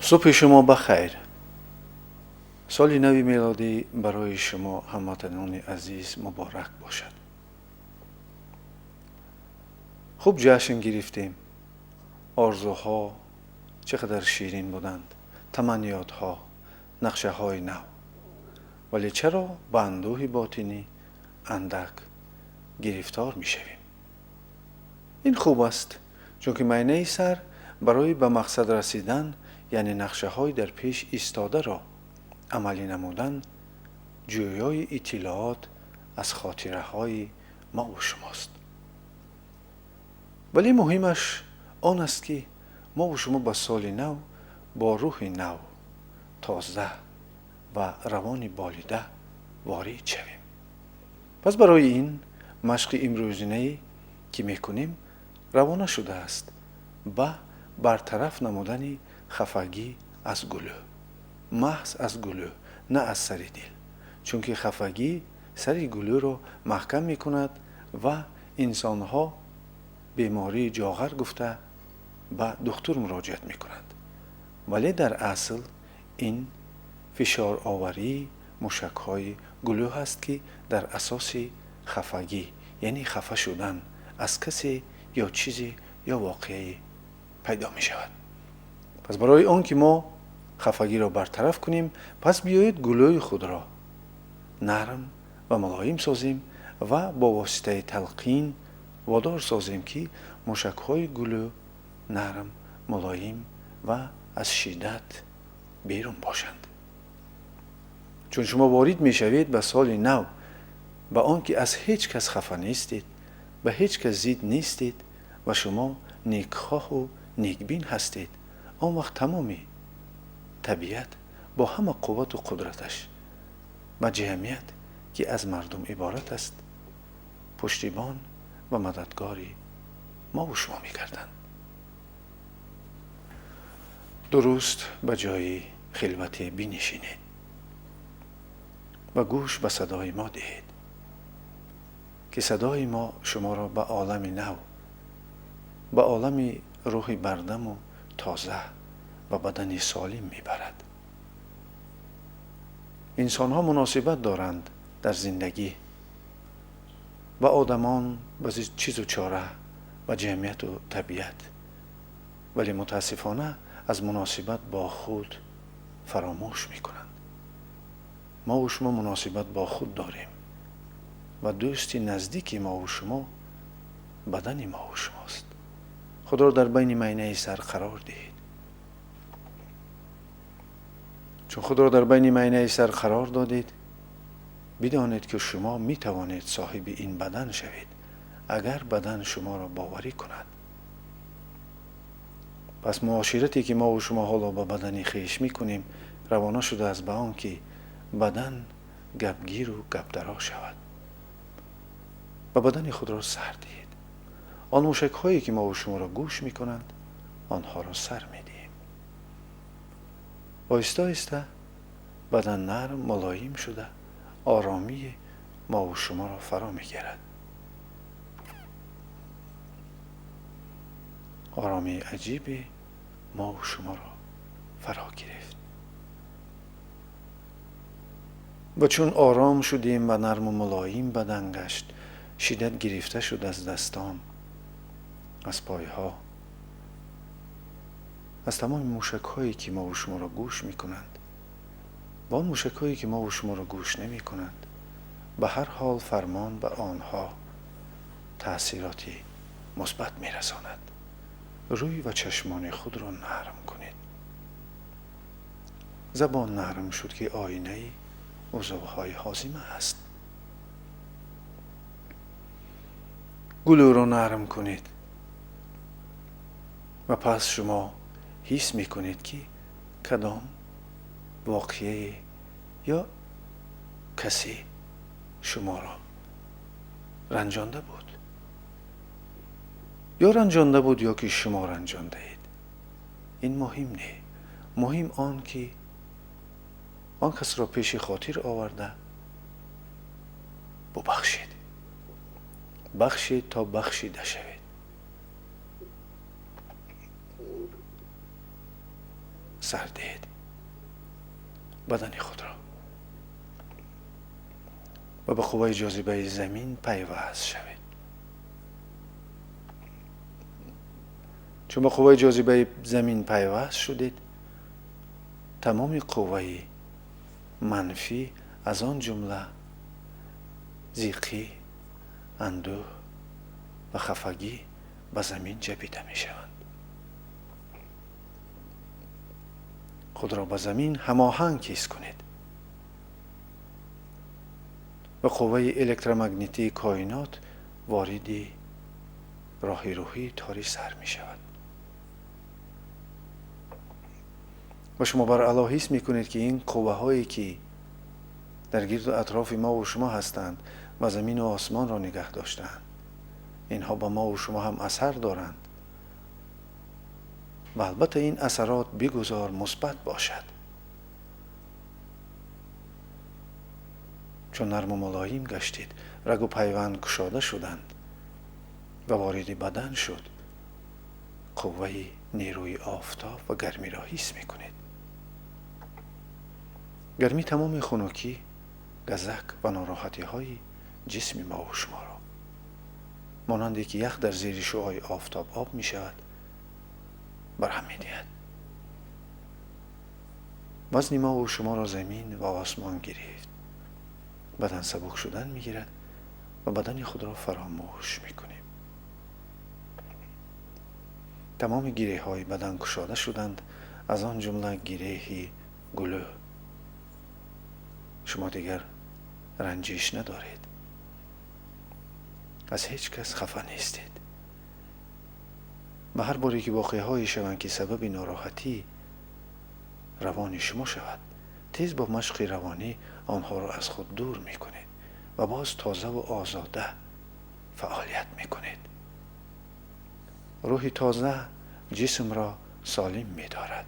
صبح شما بخیر. سال نو میلادی برای شما هموطنان عزیز مبارک باشد. خوب جشن گرفتیم. آرزوها چقدر شیرین بودند. تمنیاتها، نقشه های نو. ولی چرا به اندوه باطنی اندک گرفتار می شویم؟ این خوب است، چون که معنی سر برای به مقصد رسیدن، یعنی نقشه های در پیش ایستاده را عملی نمودن، جویای اطلاعات از خاطره های ما و شماست. ولی مهمش آن است که ما و شما به سال نو با روح نو، تازه و روان بالیده وارد شویم. پس برای این مشق امروزینه‌ای که میکنیم روانه شده است به برطرف نمودن خفگی از گلو، محض از گلو، نه از سر دل. چون که خفگی سر گلو را محکم میکند و انسانها بیماری جاغر گفته به دکتر مراجعت میکنند. ولی در اصل این فشار آوری موشک‌های گلو هست که در اساس خفگی، یعنی خفه شدن از کسی یا چیزی یا واقعی پیدا می شود. پس برای آن که ما خفگی را برطرف کنیم، پس بیایید گلوی خود را نرم و ملایم سازیم و با واسطه تلقین وادار سازیم که موشک‌های گلو نرم، ملایم و از شدت بیرون باشند. چون شما وارد می شوید به سال نو، به آنکه از هیچ کس خفه نیستید، به هیچ کس ضد نیستید و شما نیکخواه و نیکبین هستید، آن وقت تمامی طبیعت با همه قوت و قدرتش و جمعیت که از مردم عبارت است پشتیبان و مددگاری ما و شما می‌گردند. درست به جای خلوت بنشینید و گوش به صدای ما دهید که صدای ما شما را به عالم نو، به عالم روح بردم و تازه و بدن سالم میبرد. انسان ها مناسبت دارند در زندگی و آدمان به چیز و چاره و جمعیت و طبیعت، ولی متاسفانه از مناسبت با خود فراموش میکنند. ما و شما مناسبت با خود داریم و دوستی نزدیکی ما و شما بدن ما و شماست. خود را در بین معنی سر قرار دهید. چون خود را در بین معنی سر قرار دادید، بدانید که شما می توانید صاحب این بدن شوید اگر بدن شما را باوری کند. پس معاشرتی که ما و شما حالا با بدن خویش می کنیم روانه شده از به آن که بدن گپگیر و گپدرا شود. و بدن خود را سر دهید. آن موشک هایی که ما و شما را گوش می کنند آنها را سر می دهیم. آهسته آهسته بدن نرم ملایم شده آرامی ما و شما را فرا می گیرد. آرامی عجیبی ما و شما را فرا گرفت. و چون آرام شدیم و نرم و ملایم بدن گشت، شدت گرفته شد از دستان، از پایها، از تمام موشک هایی که ما و شما را گوش می کنند و آن موشک هایی که ما و شما را گوش نمی کنند. به هر حال فرمان به آنها تأثیراتی مثبت می رساند. روی و چشمان خود را نرم کنید. زبان نرم شد که آینه عضوهای هاضمه است. گلو را نرم کنید و پس شما حس می کنید که کدام واقعه یا کسی شما را رنجانده بود، یا رنجانده بود یا که شما رنجانده اید. این مهم نه. مهم آن که آن کس را پیش خاطر آورده ببخشید. بخشید تا بخشیده شوید. سر دهید بدن خود را و به قوه جاذبه زمین پیوست شوید. چون به قوه جاذبه زمین پیوست شدید، تمام قوه منفی از آن جمله ضیقی، اندوه و خفگی به زمین جبیده می شوند. خود را به زمین هماهنگ حس کنید و قوه الکترومگنیتی کائنات وارد راه روحی تاری سر می شود و شما بر اعلی حس می کنید که این قوه هایی که در گرد و اطراف ما و شما هستند و زمین و آسمان را نگه داشتند، اینها با ما و شما هم اثر دارند و البته این اثرات بگذار مثبت باشد، چون نرم و ملایم گشتید، رگ و پیوند گشاده شدند و وارد بدن شد، قوه نیروی آفتاب و گرمی را حس می کنید. گرمی تمام خنکی، گزک و ناراحتی های جسم ما و شما را مانندی که یخ در زیر شعاع آفتاب آب می شود برهم می دهد. وزن ما و شما را زمین و آسمان گرفت. بدن سبک شدن می گیرد و بدن خود را فراموش می کنیم. تمام گیره های بدن گشاده شدند، از آن جمله گیره گلو. شما دیگر رنجش ندارید، از هیچ کس خفه نیستید. و هر باری که واقعه هایی شوند که سبب ناراحتی روانی شما شود، تیز با مشق روانی آنها را از خود دور می کنید و باز تازه و آزاده فعالیت می کنید. روح تازه جسم را سالم می دارد.